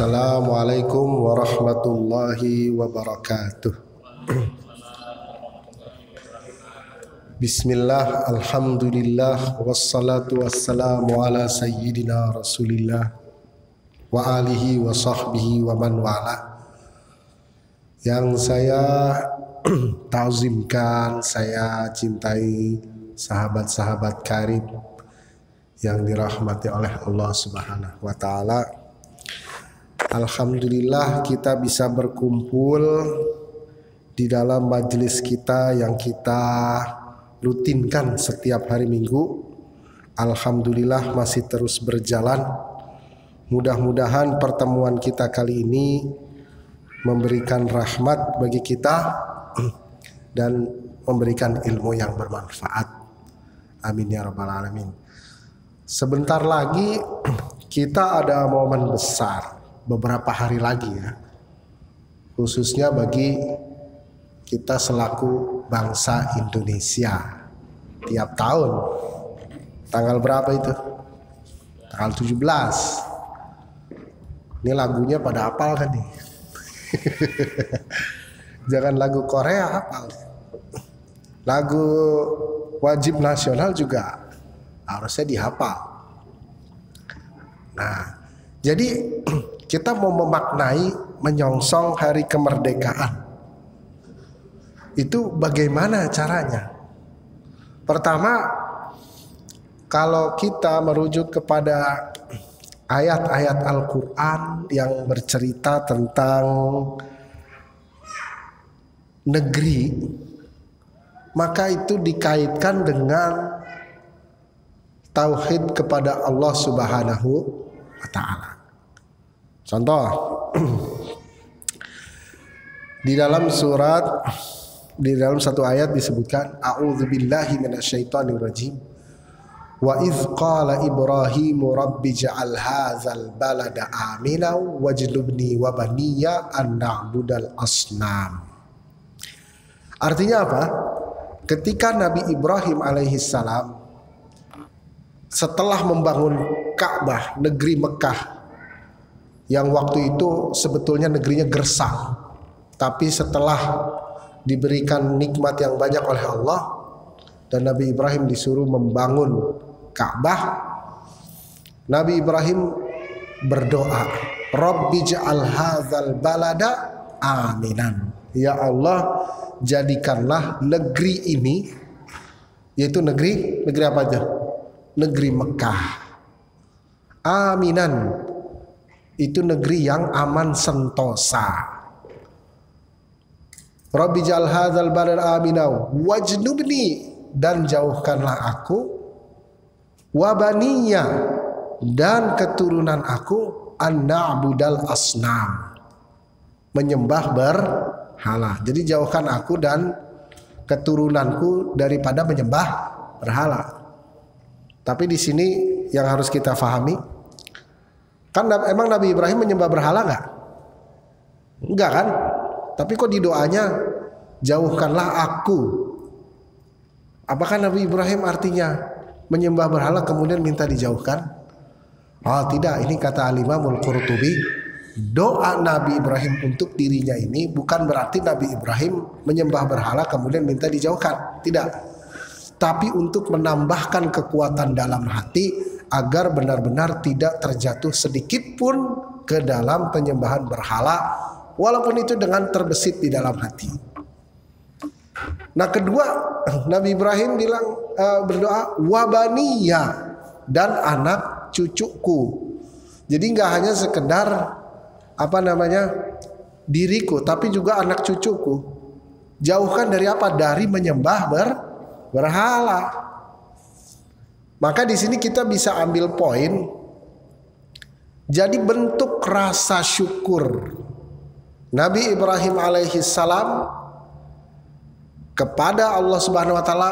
Assalamualaikum warahmatullahi wabarakatuh. Bismillah, alhamdulillah, wassalatu wassalamu ala sayyidina rasulillah wa alihi wa sahbihi wa man wala. Yang saya ta'zimkan, saya cintai sahabat-sahabat karib yang dirahmati oleh Allah Subhanahu wa ta'ala. Alhamdulillah kita bisa berkumpul di dalam majelis kita yang kita rutinkan setiap hari Minggu. Alhamdulillah masih terus berjalan. Mudah-mudahan pertemuan kita kali ini memberikan rahmat bagi kita dan memberikan ilmu yang bermanfaat. Amin ya rabbal alamin. Sebentar lagi kita ada momen besar, beberapa hari lagi ya, khususnya bagi kita selaku bangsa Indonesia. Tiap tahun tanggal berapa itu? Tanggal 17. Ini lagunya pada hafal kan nih? Jangan lagu Korea hafal. Lagu wajib nasional juga harusnya dihafal. Nah, jadi kita mau memaknai, menyongsong hari kemerdekaan. Itu bagaimana caranya? Pertama, kalau kita merujuk kepada ayat-ayat Al-Quran yang bercerita tentang negeri, maka itu dikaitkan dengan tauhid kepada Allah Subhanahu wa ta'ala. Contoh, di dalam satu ayat disebutkan a'udzubillahi minasyaitonirrajim wa idz qala ibrahimu rabbi ja'al hadzal balada amina wajnubni wa baniya an na'budal asnam. Artinya apa? Ketika Nabi Ibrahim alaihissalam setelah membangun Ka'bah, negeri Mekah, yang waktu itu sebetulnya negerinya gersang, tapi setelah diberikan nikmat yang banyak oleh Allah dan Nabi Ibrahim disuruh membangun Ka'bah, Nabi Ibrahim berdoa, Rabbi ja'al hadzal balada aminan. Ya Allah, jadikanlah negeri ini, yaitu negeri apa aja? Negeri Mekah, aminan, itu negeri yang aman sentosa. Rabbi ja'al hadzal balada amina wajnubni, dan jauhkanlah aku, wa baniya, dan keturunan aku, an na'budal asnam, menyembah berhala. Jadi jauhkan aku dan keturunanku daripada menyembah berhala. Tapi di sini yang harus kita fahami, kan emang Nabi Ibrahim menyembah berhala nggak? Enggak kan? Tapi kok di doanya jauhkanlah aku. Apakah Nabi Ibrahim artinya menyembah berhala kemudian minta dijauhkan? Oh tidak, ini kata Al-Imamul Qurtubi, doa Nabi Ibrahim untuk dirinya ini bukan berarti Nabi Ibrahim menyembah berhala kemudian minta dijauhkan. Tidak. Tapi untuk menambahkan kekuatan dalam hati agar benar-benar tidak terjatuh sedikit pun ke dalam penyembahan berhala, walaupun itu dengan terbesit di dalam hati. Nah, kedua, Nabi Ibrahim berdoa wabaniya, dan anak cucuku. Jadi nggak hanya sekedar diriku, tapi juga anak cucuku. Jauhkan dari apa? Dari menyembah berhala. Maka di sini kita bisa ambil poin. Jadi bentuk rasa syukur Nabi Ibrahim alaihissalam kepada Allah Subhanahu wa taala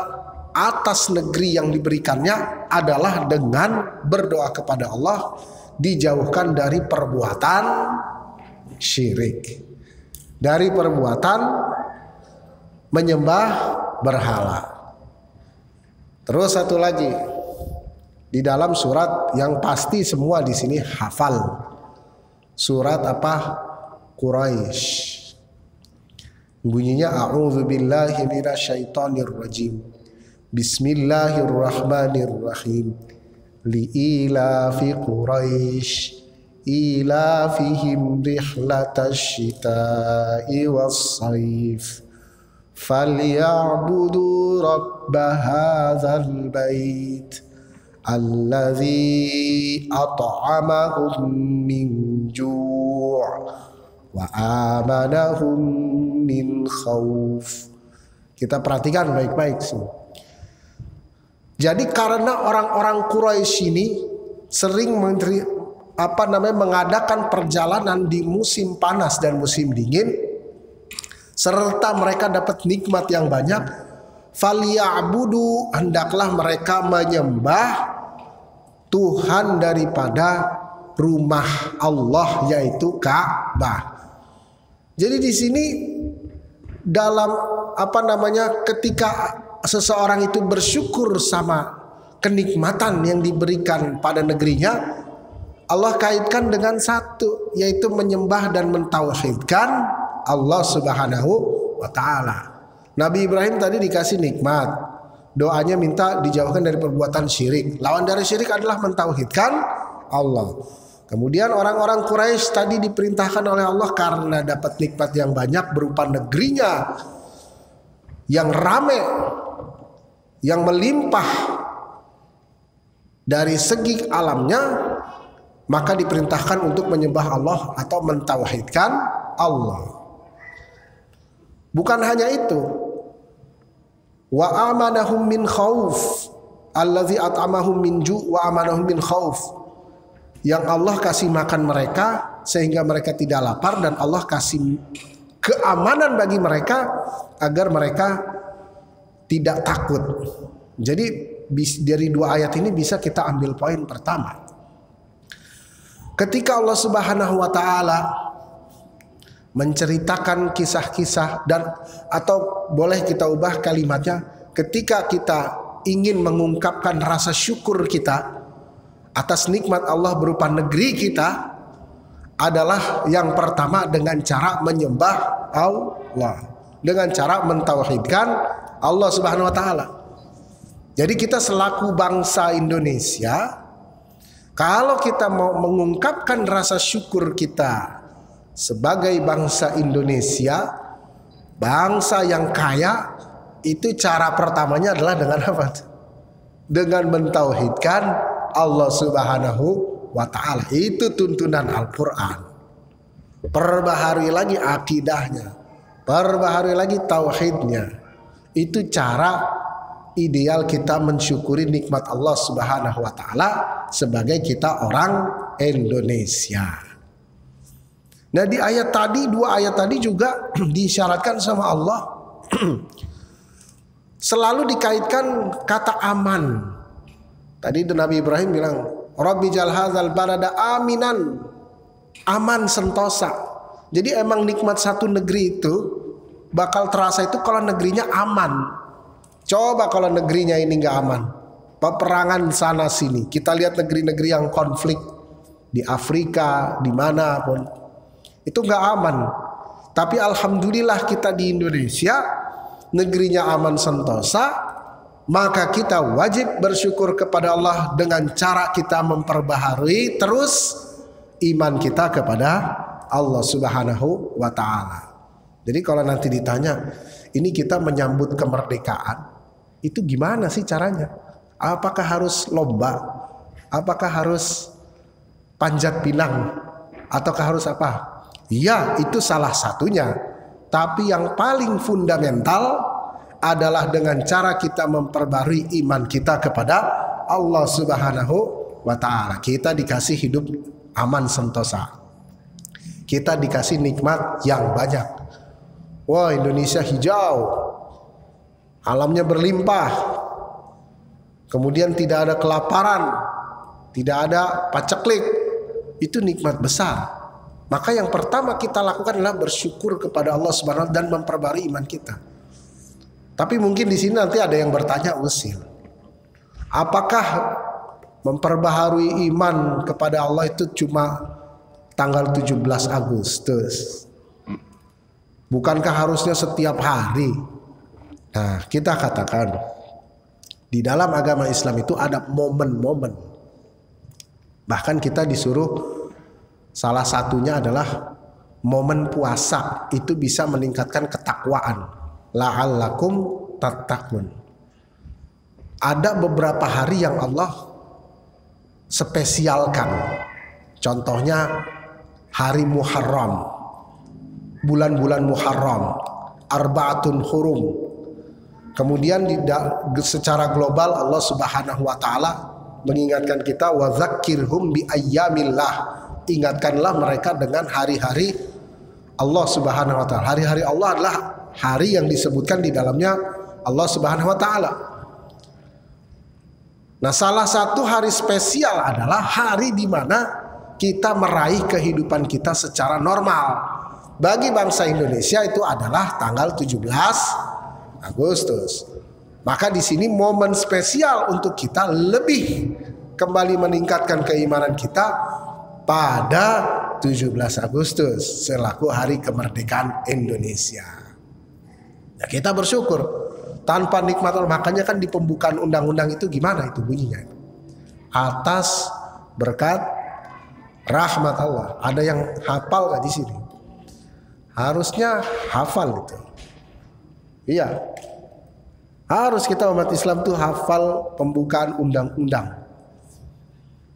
atas negeri yang diberikannya adalah dengan berdoa kepada Allah dijauhkan dari perbuatan syirik, dari perbuatan menyembah berhala. Terus satu lagi, di dalam surat yang pasti semua di sini hafal, Surat apa? Quraisy. Bunyinya a'udzubillahi minasyaitonir rajim. Bismillahirrahmanirrahim. Li'ilafi Quraisy ilafihim rihlatash shita'i was-sayf. Falyabudu rabba hadzal bait alladzi at'amahum min ju' wa amanahum min khauf. Kita perhatikan baik-baik sih. Jadi karena orang-orang Quraisy ini sering mengadakan perjalanan di musim panas dan musim dingin, serta mereka dapat nikmat yang banyak, falyabudu, hendaklah mereka menyembah Tuhan daripada rumah Allah, yaitu Ka'bah. Jadi di sini dalam ketika seseorang itu bersyukur sama kenikmatan yang diberikan pada negerinya, Allah kaitkan dengan satu, yaitu menyembah dan mentauhidkan Allah Subhanahu wa ta'ala. Nabi Ibrahim tadi dikasih nikmat, doanya minta dijauhkan dari perbuatan syirik. Lawan dari syirik adalah mentauhidkan Allah. Kemudian orang-orang Quraisy tadi diperintahkan oleh Allah karena dapat nikmat yang banyak berupa negerinya yang ramai, yang melimpah dari segi alamnya, maka diperintahkan untuk menyembah Allah atau mentauhidkan Allah. Bukan hanya itu, wa amanahum min khauf, allazi at'amahum min ju' wa amanahum min khauf. Yang Allah kasih makan mereka sehingga mereka tidak lapar, dan Allah kasih keamanan bagi mereka agar mereka tidak takut. Jadi dari dua ayat ini bisa kita ambil poin pertama. Ketika Allah Subhanahu wa ta'ala menceritakan kisah-kisah, dan atau boleh kita ubah kalimatnya, ketika kita ingin mengungkapkan rasa syukur kita atas nikmat Allah berupa negeri kita, adalah yang pertama dengan cara menyembah Allah, dengan cara mentauhidkan Allah Subhanahu wa ta'ala. Jadi kita selaku bangsa Indonesia, kalau kita mau mengungkapkan rasa syukur kita sebagai bangsa Indonesia, bangsa yang kaya, itu cara pertamanya adalah dengan apa? Dengan mentauhidkan Allah Subhanahu wa ta'ala. Itu tuntunan Al-Quran. Perbaharui lagi akidahnya, perbaharui lagi tauhidnya. Itu cara ideal kita mensyukuri nikmat Allah Subhanahu wa ta'ala sebagai kita orang Indonesia. Nah, di ayat tadi, dua ayat tadi juga disyaratkan sama Allah selalu dikaitkan kata aman. Tadi Nabi Ibrahim bilang, Rabbi jal hadzal balada aminan, aman sentosa. Jadi emang nikmat satu negeri itu bakal terasa itu kalau negerinya aman. Coba kalau negerinya ini nggak aman, peperangan sana sini. Kita lihat negeri-negeri yang konflik di Afrika, dimanapun, itu nggak aman. Tapi alhamdulillah kita di Indonesia, negerinya aman sentosa. Maka kita wajib bersyukur kepada Allah dengan cara kita memperbaharui terus iman kita kepada Allah Subhanahu wa ta'ala. Jadi kalau nanti ditanya, ini kita menyambut kemerdekaan, itu gimana sih caranya? Apakah harus lomba? Apakah harus panjat pinang? Ataukah harus apa? Ya, itu salah satunya. Tapi yang paling fundamental adalah dengan cara kita memperbarui iman kita kepada Allah Subhanahu wa ta'ala. Kita dikasih hidup aman sentosa, kita dikasih nikmat yang banyak. Wah, Indonesia hijau, alamnya berlimpah, kemudian tidak ada kelaparan, tidak ada paceklik. Itu nikmat besar. Maka yang pertama kita lakukan adalah bersyukur kepada Allah Subhanahu wa ta'ala dan memperbarui iman kita. Tapi mungkin di sini nanti ada yang bertanya usil, apakah memperbaharui iman kepada Allah itu cuma tanggal 17 Agustus? Bukankah harusnya setiap hari? Nah, kita katakan di dalam agama Islam itu ada momen-momen. Bahkan kita disuruh, salah satunya adalah momen puasa. Itu bisa meningkatkan ketakwaan. La'allakum tattaqun. Ada beberapa hari yang Allah spesialkan. Contohnya hari Muharram, bulan-bulan Muharram, Arba'atun Hurum. Kemudian secara global Allah Subhanahu wa taala mengingatkan kita, wa dzakkirhum bi ayyamillah. Ingatkanlah mereka dengan hari-hari Allah Subhanahu wa taala. Hari-hari Allah adalah hari yang disebutkan di dalamnya Allah Subhanahu wa taala. Nah, salah satu hari spesial adalah hari di mana kita meraih kehidupan kita secara normal. Bagi bangsa Indonesia itu adalah tanggal 17 Agustus. Maka di sini momen spesial untuk kita lebih kembali meningkatkan keimanan kita pada 17 Agustus selaku hari kemerdekaan Indonesia. Nah, kita bersyukur tanpa nikmat Allah. Makanya kan di pembukaan undang-undang itu gimana itu bunyinya? Atas berkat rahmat Allah. Ada yang hafal nggak di sini? Harusnya hafal itu. Iya. Harus kita umat Islam tuh hafal pembukaan undang-undang.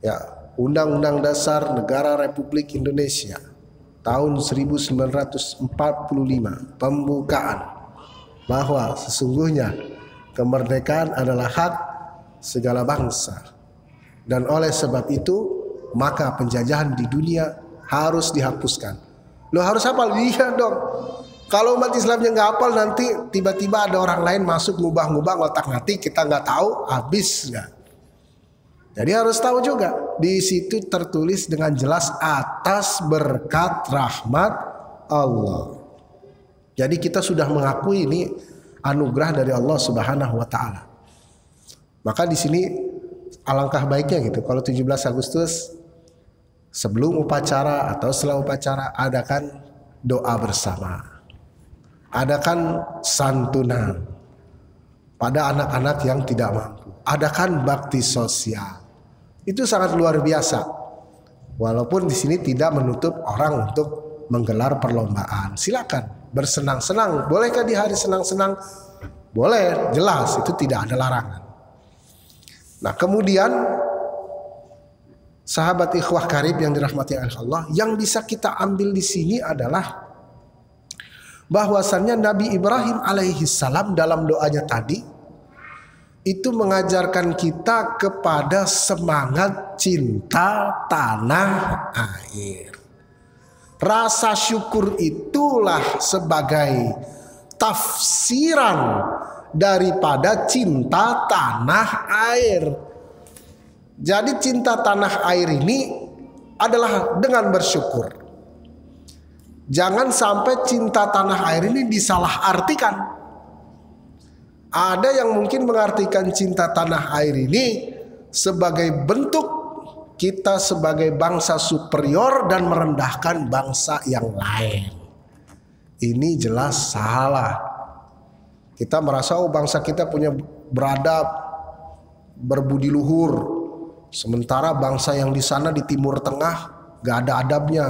Ya, Undang-Undang Dasar Negara Republik Indonesia tahun 1945, pembukaan bahwa sesungguhnya kemerdekaan adalah hak segala bangsa. Dan oleh sebab itu, maka penjajahan di dunia harus dihapuskan. Lo harus hafal? Iya dong. Kalau umat Islamnya nggak hafal, nanti tiba-tiba ada orang lain masuk ngubah-ngubah ngotak-ngatik, kita nggak tahu, habis nggak. Jadi harus tahu juga. Di situ tertulis dengan jelas atas berkat rahmat Allah. Jadi kita sudah mengakui ini anugerah dari Allah Subhanahu wa taala. Maka di sini alangkah baiknya gitu kalau 17 Agustus sebelum upacara atau setelah upacara adakan doa bersama. Adakan santunan pada anak-anak yang tidak mampu. Adakan bakti sosial. Itu sangat luar biasa. Walaupun di sini tidak menutup orang untuk menggelar perlombaan. Silakan bersenang-senang. Bolehkah di hari senang-senang? Boleh, jelas itu tidak ada larangan. Nah, kemudian sahabat ikhwah karib yang dirahmati Allah, yang bisa kita ambil di sini adalah bahwasannya Nabi Ibrahim alaihi salam dalam doanya tadi itu mengajarkan kita kepada semangat cinta tanah air. Rasa syukur itulah sebagai tafsiran daripada cinta tanah air. Jadi cinta tanah air ini adalah dengan bersyukur. Jangan sampai cinta tanah air ini disalahartikan. Ada yang mungkin mengartikan cinta tanah air ini sebagai bentuk kita sebagai bangsa superior dan merendahkan bangsa yang lain. Ini jelas salah. Kita merasa bangsa kita punya beradab, berbudi luhur. Sementara bangsa yang di sana di Timur Tengah gak ada adabnya.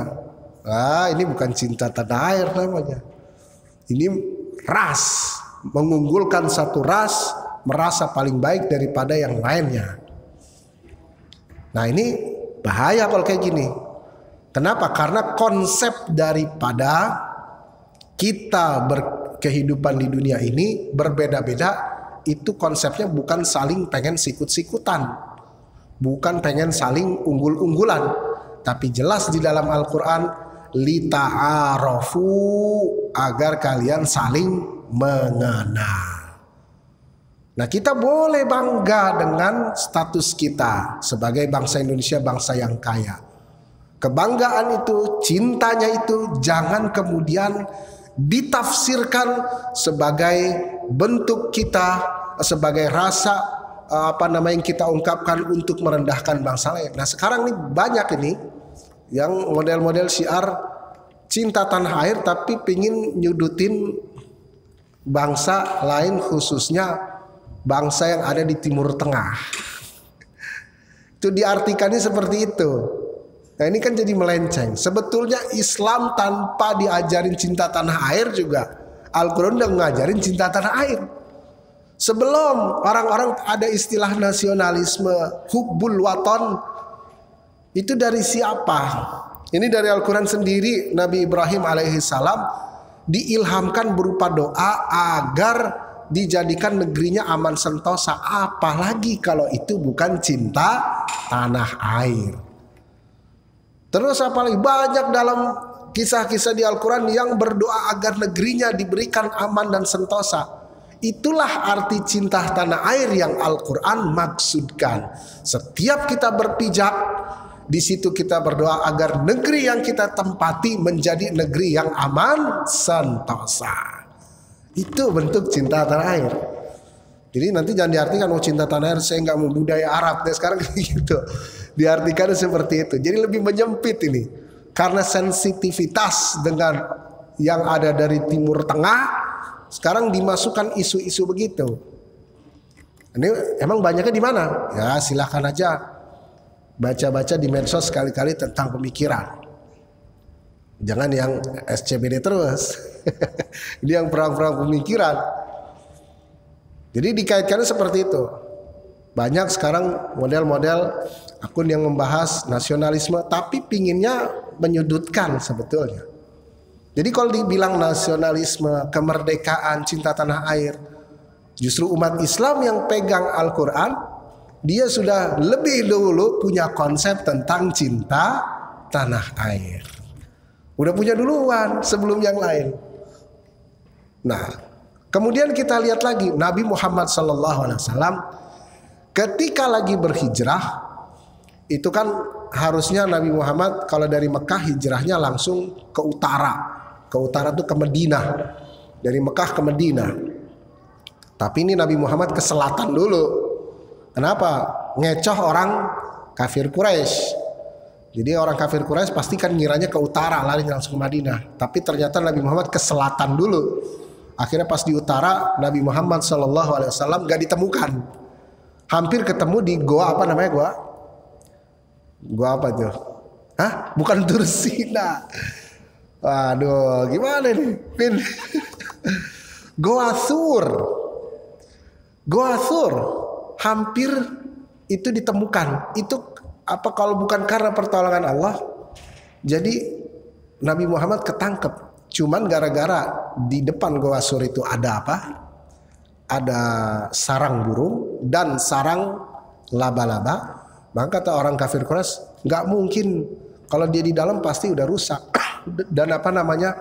Ini bukan cinta tanah air namanya. Ini ras, mengunggulkan satu ras, merasa paling baik daripada yang lainnya. Nah, ini bahaya kalau kayak gini. Kenapa? Karena konsep daripada kita berkehidupan di dunia ini berbeda-beda. Itu konsepnya bukan saling pengen sikut-sikutan, bukan pengen saling unggul-unggulan, tapi jelas di dalam Al-Quran lita'arafu, agar kalian saling mengenal. Nah, kita boleh bangga dengan status kita sebagai bangsa Indonesia, bangsa yang kaya. Kebanggaan itu, cintanya itu jangan kemudian ditafsirkan sebagai bentuk kita, sebagai rasa yang kita ungkapkan untuk merendahkan bangsa lain. Nah, sekarang ini banyak ini yang model-model syiar cinta tanah air tapi pingin nyudutin bangsa lain, khususnya bangsa yang ada di Timur Tengah. Itu diartikannya seperti itu. Nah ini kan jadi melenceng. Sebetulnya Islam tanpa diajarin cinta tanah air juga Al-Quran udah ngajarin cinta tanah air. Sebelum orang-orang ada istilah nasionalisme, hubbul waton, itu dari siapa? Ini dari Al-Quran sendiri. Nabi Ibrahim alaihissalam diilhamkan berupa doa agar dijadikan negerinya aman sentosa. Apalagi kalau itu bukan cinta tanah air. Terus apalagi banyak dalam kisah-kisah di Al-Quran yang berdoa agar negerinya diberikan aman dan sentosa. Itulah arti cinta tanah air yang Al-Quran maksudkan. Setiap kita berpijak, di situ kita berdoa agar negeri yang kita tempati menjadi negeri yang aman sentosa. Itu bentuk cinta tanah air. Jadi nanti jangan diartikan cinta tanah air saya nggak mau budaya Arab. Nah, sekarang gitu diartikan seperti itu. Jadi lebih menyempit ini karena sensitivitas dengan yang ada dari Timur Tengah. Sekarang dimasukkan isu-isu begitu. Ini emang banyaknya di mana? Ya silahkan aja baca-baca di medsos sekali-kali tentang pemikiran. Jangan yang SCBD terus. Ini yang perang-perang pemikiran. Jadi dikaitkannya seperti itu. Banyak sekarang model-model akun yang membahas nasionalisme tapi pinginnya menyudutkan sebetulnya. Jadi kalau dibilang nasionalisme, kemerdekaan, cinta tanah air, justru umat Islam yang pegang Al-Quran, dia sudah lebih dulu punya konsep tentang cinta tanah air. Udah punya duluan sebelum yang lain. Nah, kemudian kita lihat lagi Nabi Muhammad SAW ketika lagi berhijrah, itu kan harusnya Nabi Muhammad kalau dari Mekah hijrahnya langsung ke utara. Ke utara itu ke Madinah. Dari Mekah ke Madinah. Tapi ini Nabi Muhammad ke selatan dulu. Kenapa? Ngecoh orang kafir Quraisy. Jadi orang kafir Quraisy pasti kan ngiranya ke utara, lari langsung ke Madinah. Tapi ternyata Nabi Muhammad ke selatan dulu. Akhirnya pas di utara Nabi Muhammad SAW gak ditemukan. Hampir ketemu di goa apa namanya goa? Goa apa tuh? Hah? Bukan Tursina. Waduh, gimana nih, Pin? Goa Sur. Goa Sur hampir itu ditemukan. Itu apa kalau bukan karena pertolongan Allah? Jadi Nabi Muhammad ketangkep. Cuman gara-gara di depan Goa Sur itu ada apa? Ada sarang burung dan sarang laba-laba. Maka kata orang kafir Quraisy, nggak mungkin kalau dia di dalam pasti udah rusak. Dan apa namanya?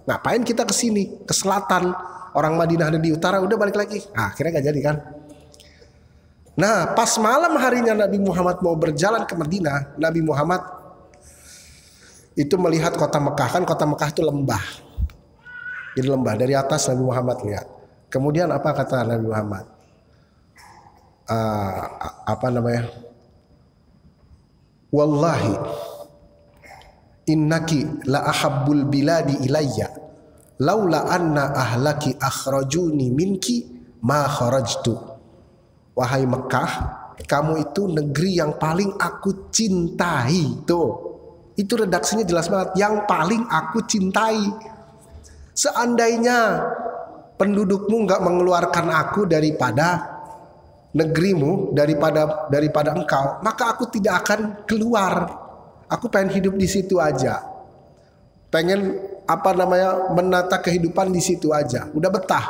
Ngapain kita ke sini, ke selatan? Orang Madinah ada di utara, udah balik lagi. Nah, akhirnya gak jadi kan? Nah, pas malam harinya Nabi Muhammad mau berjalan ke Madinah, Nabi Muhammad itu melihat kota Mekah. Kan kota Mekah itu lembah. Jadi lembah dari atas Nabi Muhammad lihat. Kemudian apa kata Nabi Muhammad? Apa namanya? Wallahi innaki la ahabbul biladi ilayya laula anna ahlaki akhrajuni minki ma kharajtu. Wahai Mekah, kamu itu negeri yang paling aku cintai. Tuh, itu redaksinya jelas banget, yang paling aku cintai. Seandainya pendudukmu nggak mengeluarkan aku daripada negerimu, daripada engkau, maka aku tidak akan keluar. Aku pengen hidup di situ aja. Pengen apa namanya menata kehidupan di situ aja. Udah betah.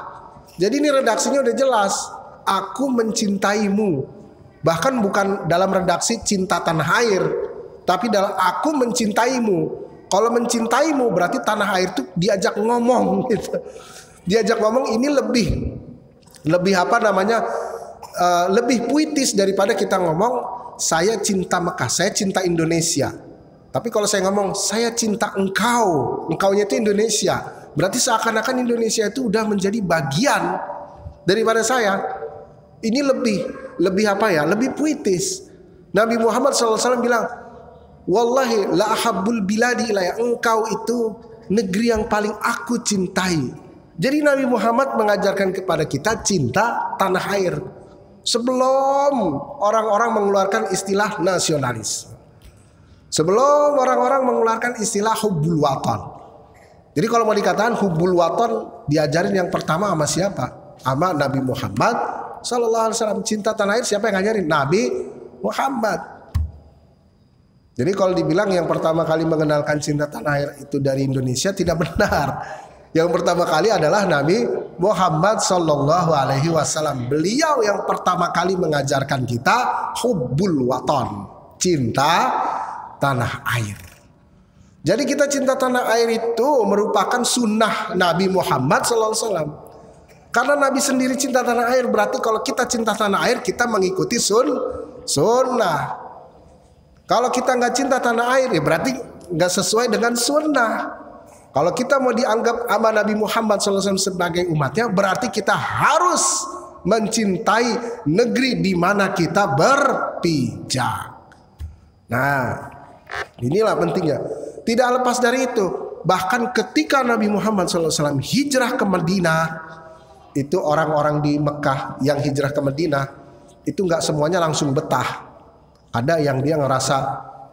Jadi ini redaksinya udah jelas. Aku mencintaimu. Bahkan bukan dalam redaksi cinta tanah air, tapi dalam aku mencintaimu. Kalau mencintaimu berarti tanah air itu diajak ngomong gitu. Diajak ngomong ini lebih apa namanya? Lebih puitis daripada kita ngomong saya cinta Mekah, saya cinta Indonesia. Tapi kalau saya ngomong saya cinta engkau, engkaunya itu Indonesia, berarti seakan-akan Indonesia itu udah menjadi bagian daripada saya. Ini lebih apa ya? Lebih puitis. Nabi Muhammad SAW bilang, wallahi la ahabbul biladi ilayya, engkau itu negeri yang paling aku cintai. Jadi Nabi Muhammad mengajarkan kepada kita cinta tanah air sebelum orang-orang mengeluarkan istilah nasionalis, sebelum orang-orang mengeluarkan istilah hubbul watan. Jadi kalau mau dikatakan hubbul watan, diajarin yang pertama sama siapa? Sama Nabi Muhammad sallallahu alaihi wasallam. Cinta tanah air siapa yang ngajarin? Nabi Muhammad. Jadi kalau dibilang yang pertama kali mengenalkan cinta tanah air itu dari Indonesia, tidak benar. Yang pertama kali adalah Nabi Muhammad sallallahu alaihi wasallam. Beliau yang pertama kali mengajarkan kita hubbul watan, cinta tanah air. Jadi kita cinta tanah air itu merupakan sunnah Nabi Muhammad sallallahu alaihi wasallam. Karena Nabi sendiri cinta tanah air, berarti kalau kita cinta tanah air, kita mengikuti sunnah. Kalau kita nggak cinta tanah air, ya berarti nggak sesuai dengan sunnah. Kalau kita mau dianggap sama Nabi Muhammad SAW sebagai umatnya, berarti kita harus mencintai negeri di mana kita berpijak. Nah, inilah pentingnya. Tidak lepas dari itu, bahkan ketika Nabi Muhammad SAW hijrah ke Madinah, itu orang-orang di Mekah yang hijrah ke Madinah itu nggak semuanya langsung betah. Ada yang dia ngerasa,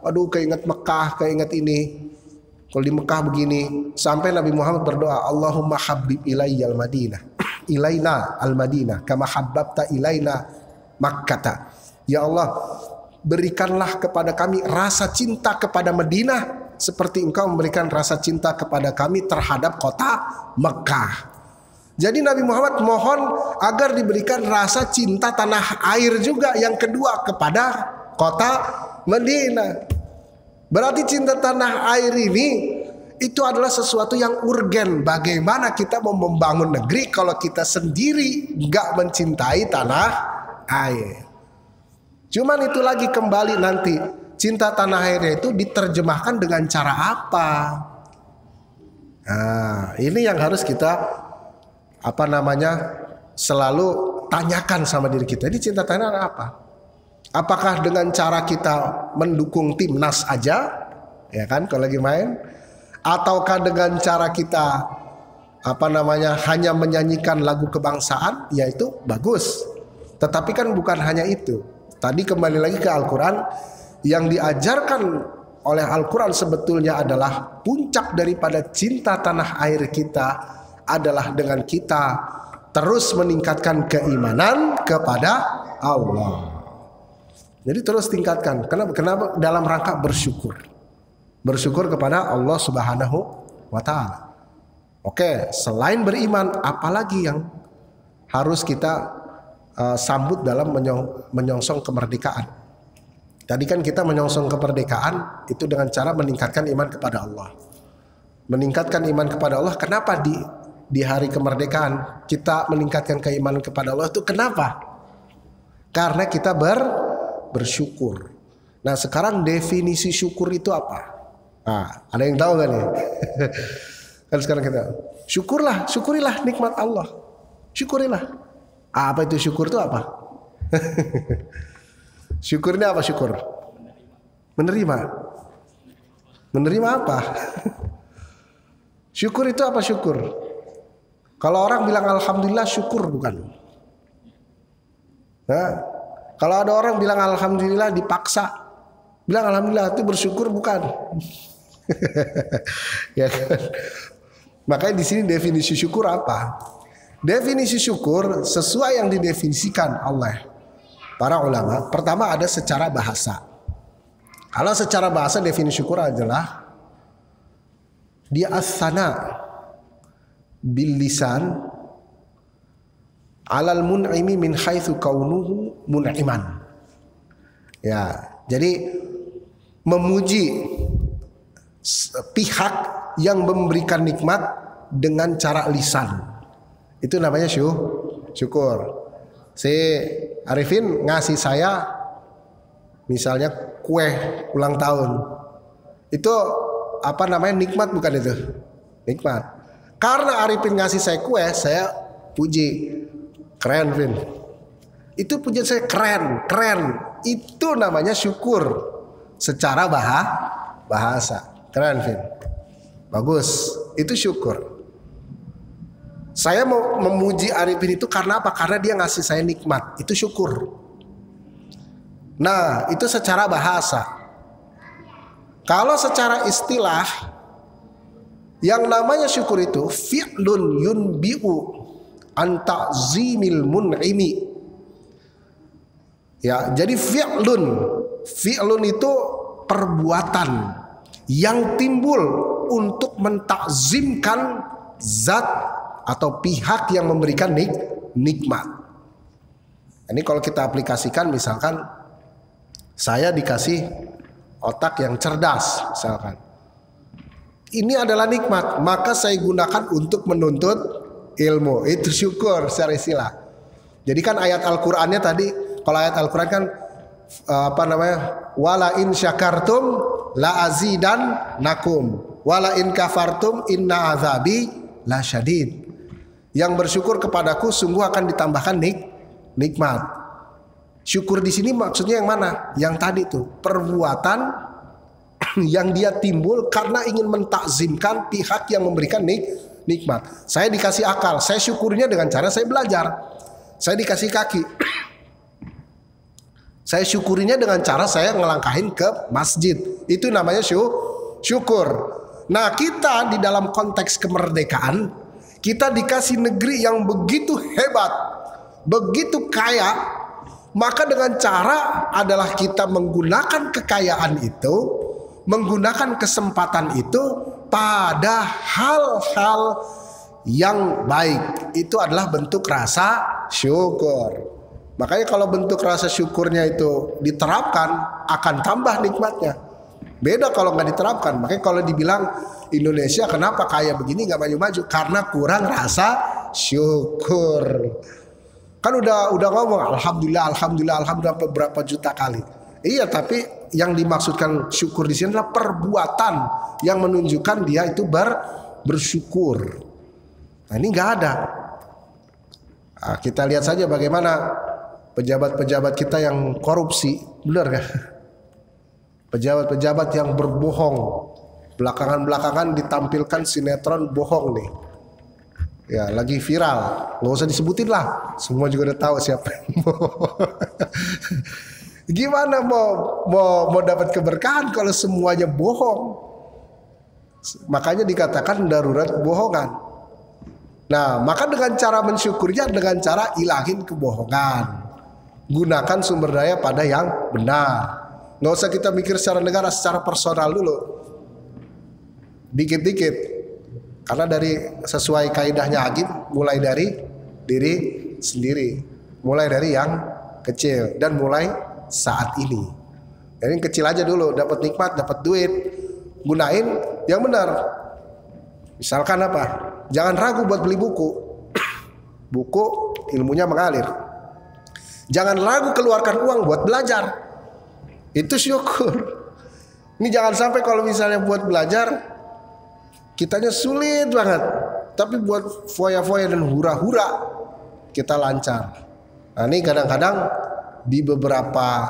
aduh keinget Mekah, keinget ini. Kalau di Mekah begini, sampai Nabi Muhammad berdoa, Allahumma habib ilayyal Madinah, ilaina al Madinah, kama habbabta ilaina Makkata. Ya Allah, berikanlah kepada kami rasa cinta kepada Madinah seperti Engkau memberikan rasa cinta kepada kami terhadap kota Mekah. Jadi Nabi Muhammad mohon agar diberikan rasa cinta tanah air juga yang kedua kepada kota Madinah. Berarti cinta tanah air ini itu adalah sesuatu yang urgen. Bagaimana kita mau membangun negeri kalau kita sendiri nggak mencintai tanah air? Cuman itu lagi kembali nanti, cinta tanah airnya itu diterjemahkan dengan cara apa? Nah, ini yang harus kita selalu tanyakan sama diri kita. Ini cinta tanah air apa? Apakah dengan cara kita mendukung timnas aja, ya kan, kalau lagi main, ataukah dengan cara kita hanya menyanyikan lagu kebangsaan, yaitu bagus. Tetapi kan bukan hanya itu. Tadi kembali lagi ke Al-Quran, yang diajarkan oleh Al-Quran sebetulnya adalah puncak daripada cinta tanah air kita adalah dengan kita terus meningkatkan keimanan kepada Allah. Jadi terus tingkatkan. Kenapa? Dalam rangka bersyukur. Bersyukur kepada Allah Subhanahu wa ta'ala. Oke, selain beriman, apalagi yang harus kita sambut dalam menyongsong kemerdekaan? Tadi kan kita menyongsong kemerdekaan itu dengan cara meningkatkan iman kepada Allah. Meningkatkan iman kepada Allah. Kenapa di hari kemerdekaan kita meningkatkan keimanan kepada Allah itu kenapa? Karena kita bersyukur. Nah, sekarang definisi syukur itu apa? Nah, ada yang tahu gak nih? Kan sekarang kita syukurilah nikmat Allah. Syukurilah. Apa itu syukur itu apa? Syukurnya apa syukur? Menerima. Menerima apa? Syukur itu apa syukur? Kalau orang bilang alhamdulillah, syukur bukan? Nah, kalau ada orang bilang alhamdulillah dipaksa, bilang alhamdulillah itu bersyukur bukan? Ya kan? Makanya di sini definisi syukur apa? Definisi syukur sesuai yang didefinisikan oleh para ulama. Pertama ada secara bahasa. Kalau secara bahasa definisi syukur adalah dia as-sana bil lisan alal mun'imi min haitsu kaunuhu mun'iman. Ya, jadi memuji pihak yang memberikan nikmat dengan cara lisan. Itu namanya syukur. Si Arifin ngasih saya misalnya kue ulang tahun. Itu nikmat bukan itu? Nikmat. Karena Arifin ngasih saya kue, saya puji. Keren, Vin. Itu pujian saya keren. Itu namanya syukur. secara bahasa. Keren, Vin. Bagus. Itu syukur. Saya mau memuji Arifin itu karena apa? Karena dia ngasih saya nikmat. Itu syukur. Nah, itu secara bahasa. Kalau secara istilah, yang namanya syukur itu fi'lun yunbi'u an ta'zimil mun'imi. Ya, jadi fi'lun itu perbuatan yang timbul untuk mentakzimkan zat atau pihak yang memberikan nikmat. Ini kalau kita aplikasikan, misalkan saya dikasih otak yang cerdas, misalkan ini adalah nikmat, maka saya gunakan untuk menuntut ilmu. Itu syukur secara istilah. Jadi kan ayat Al-Qur'annya tadi, kalau ayat Al-Qur'an kan wala in syakartum la azidannakum wala in kafartum inna azabi la syadid. Yang bersyukur kepadaku sungguh akan ditambahkan nikmat. Syukur di sini maksudnya yang mana? Yang tadi tuh, perbuatan yang dia timbul karena ingin mentakzimkan pihak yang memberikan nikmat. Saya dikasih akal, saya syukurnya dengan cara saya belajar. Saya dikasih kaki, saya syukurinya dengan cara saya ngelangkahin ke masjid. Itu namanya syukur. Nah, kita di dalam konteks kemerdekaan, kita dikasih negeri yang begitu hebat, begitu kaya, maka dengan cara adalah kita menggunakan kekayaan itu, menggunakan kesempatan itu pada hal-hal yang baik. Itu adalah bentuk rasa syukur. Makanya kalau bentuk rasa syukurnya itu diterapkan, akan tambah nikmatnya. Beda kalau nggak diterapkan. Makanya kalau dibilang Indonesia kenapa kaya begini nggak maju-maju, karena kurang rasa syukur. Kan udah ngomong alhamdulillah beberapa juta kali. Iya, tapi yang dimaksudkan syukur di sini adalah perbuatan yang menunjukkan dia itu bersyukur. Nah, ini nggak ada. Nah, kita lihat saja bagaimana pejabat-pejabat kita yang korupsi, benar kan? Pejabat-pejabat yang berbohong, belakangan ditampilkan sinetron bohong nih. Ya, lagi viral, nggak usah disebutin lah, semua juga udah tahu siapa. Gimana mau dapat keberkahan kalau semuanya bohong? Makanya dikatakan darurat bohongan. Nah, maka dengan cara mensyukurnya dengan cara ilahin kebohongan. Gunakan sumber daya pada yang benar. Nggak usah kita mikir secara negara, secara personal dulu. Dikit-dikit. Karena dari sesuai kaidahnya Agim, mulai dari diri sendiri. Mulai dari yang kecil dan mulai saat ini. Jadi kecil aja dulu, dapat nikmat, dapat duit, gunain yang benar. Misalkan apa? Jangan ragu buat beli buku. Buku ilmunya mengalir. Jangan ragu keluarkan uang buat belajar. Itu syukur. Ini jangan sampai kalau misalnya buat belajar kitanya sulit banget, tapi buat foya-foya dan hura-hura kita lancar. Nah, ini kadang-kadang di beberapa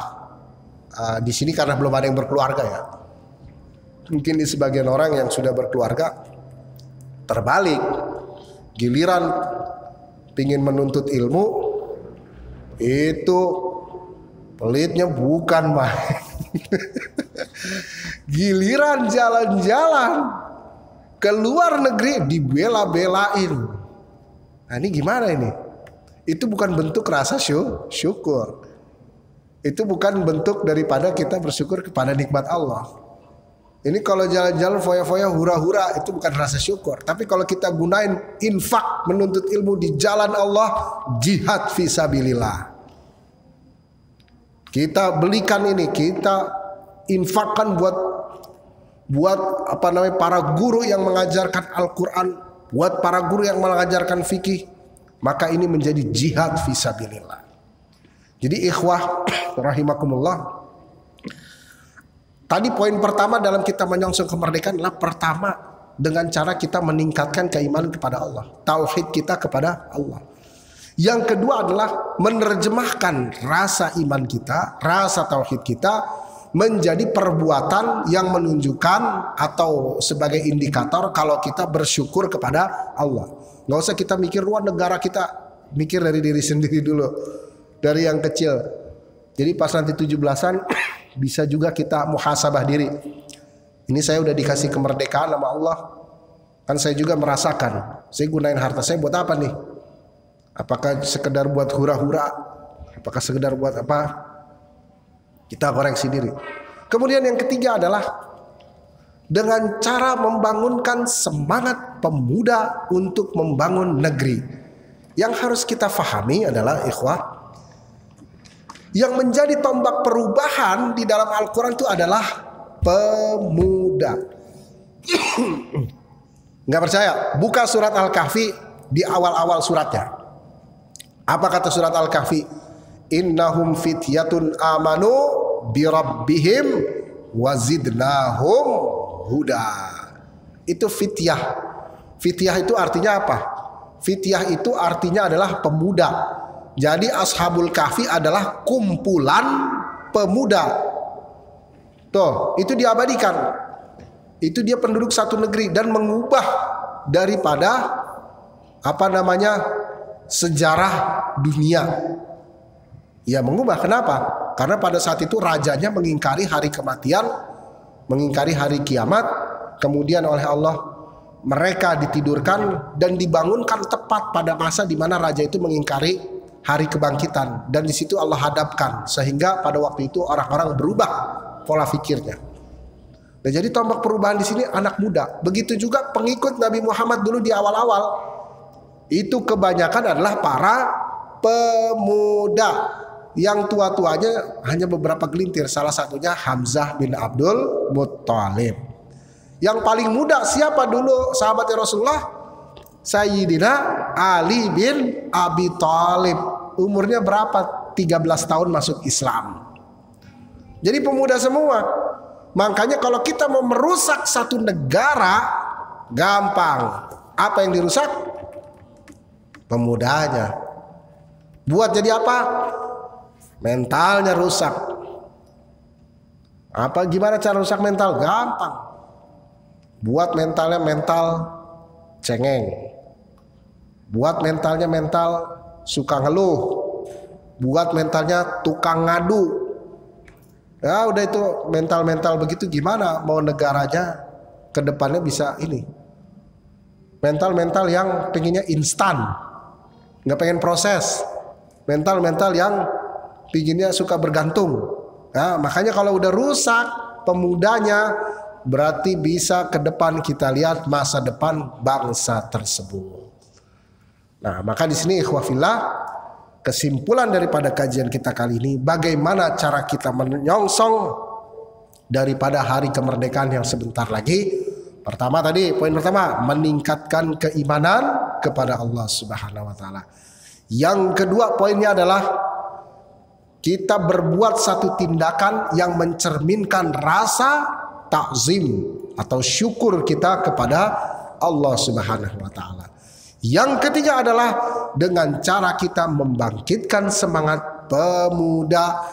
di sini karena belum ada yang berkeluarga ya. Mungkin di sebagian orang yang sudah berkeluarga terbalik. Giliran pingin menuntut ilmu itu pelitnya bukan main. Giliran jalan-jalan ke luar negeri dibela-belain. Nah, ini gimana ini? Itu bukan bentuk rasa syukur. Itu bukan bentuk daripada kita bersyukur kepada nikmat Allah. Ini kalau jalan-jalan foya-foya hura-hura itu bukan rasa syukur. Tapi kalau kita gunain infak menuntut ilmu di jalan Allah, jihad fisabilillah. Kita belikan ini, kita infakkan buat para guru yang mengajarkan Al-Quran, buat para guru yang mengajarkan fikih, maka ini menjadi jihad fisabilillah. Jadi ikhwah rahimakumullah, tadi poin pertama dalam kita menyongsong kemerdekaan adalah pertama dengan cara kita meningkatkan keimanan kepada Allah, tauhid kita kepada Allah. Yang kedua adalah menerjemahkan rasa iman kita, rasa tauhid kita menjadi perbuatan yang menunjukkan atau sebagai indikator kalau kita bersyukur kepada Allah. Nggak usah kita mikir luar negara kita, mikir dari diri sendiri dulu, dari yang kecil. Jadi pas nanti 17-an bisa juga kita muhasabah diri. Ini saya udah dikasih kemerdekaan sama Allah, kan saya juga merasakan, saya gunain harta saya buat apa nih? Apakah sekedar buat hura-hura? Apakah sekedar buat apa? Kita koreksi diri. Kemudian yang ketiga adalah dengan cara membangunkan semangat pemuda untuk membangun negeri. Yang harus kita fahami adalah ikhwah, yang menjadi tombak perubahan di dalam Al-Quran itu adalah pemuda. Nggak percaya? Buka surat Al-Kahfi di awal-awal suratnya. Apa kata surat Al-Kahfi? Innahum fityatun amanu birabbihim wazidnahum huda. Itu fityah. Fityah itu artinya apa? Fityah itu artinya adalah pemuda. Jadi Ashabul Kahfi adalah kumpulan pemuda. Tuh, itu diabadikan. Itu dia penduduk satu negeri dan mengubah daripada sejarah dunia. Ya mengubah, kenapa? Karena pada saat itu rajanya mengingkari hari kematian, mengingkari hari kiamat. Kemudian oleh Allah mereka ditidurkan dan dibangunkan tepat pada masa di mana raja itu mengingkari hari kebangkitan. Dan di situ Allah hadapkan sehingga pada waktu itu orang-orang berubah pola pikirnya. Nah, jadi tombak perubahan di sini anak muda. Begitu juga pengikut Nabi Muhammad dulu di awal-awal. Itu kebanyakan adalah para pemuda. Yang tua-tuanya hanya beberapa gelintir. Salah satunya Hamzah bin Abdul Muttalib. Yang paling muda siapa dulu sahabatnya Rasulullah? Sayyidina Ali bin Abi Thalib. Umurnya berapa? 13 tahun masuk Islam. Jadi pemuda semua. Makanya kalau kita mau merusak satu negara, gampang. Apa yang dirusak? Pemudanya. Buat jadi apa? Mentalnya rusak. Gimana cara rusak mental? Gampang. Buat mentalnya mental cengeng. Buat mentalnya mental suka ngeluh. Buat mentalnya tukang ngadu. Ya udah itu mental-mental begitu gimana mau negaranya ke depannya bisa ini. Mental-mental yang pengennya instan. Nggak pengen proses. Mental-mental yang pinginnya suka bergantung. Nah, makanya kalau udah rusak pemudanya, berarti bisa ke depan kita lihat masa depan bangsa tersebut. Nah, maka di sini ikhwah fillah, kesimpulan daripada kajian kita kali ini, bagaimana cara kita menyongsong daripada hari kemerdekaan yang sebentar lagi. Pertama tadi, poin pertama, meningkatkan keimanan kepada Allah Subhanahu wa taala. Yang kedua poinnya adalah kita berbuat satu tindakan yang mencerminkan rasa takzim atau syukur kita kepada Allah Subhanahu wa taala. Yang ketiga adalah dengan cara kita membangkitkan semangat pemuda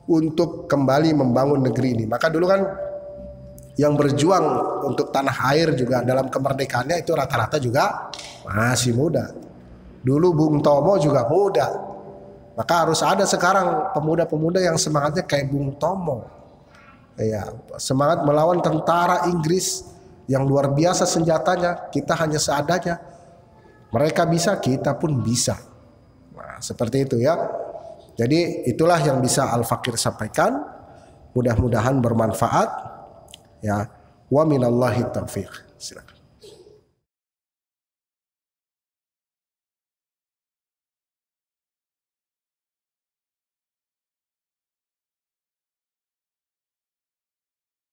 untuk kembali membangun negeri ini. Maka dulu kan yang berjuang untuk tanah air juga dalam kemerdekaannya itu rata-rata juga masih muda. Dulu Bung Tomo juga muda. Maka harus ada sekarang pemuda-pemuda yang semangatnya kayak Bung Tomo. Ya, semangat melawan tentara Inggris yang luar biasa senjatanya, kita hanya seadanya. Mereka bisa, kita pun bisa. Nah, seperti itu ya. Jadi itulah yang bisa Al-Fakir sampaikan. Mudah-mudahan bermanfaat. Ya, wa minallahi taufiq. Silakan.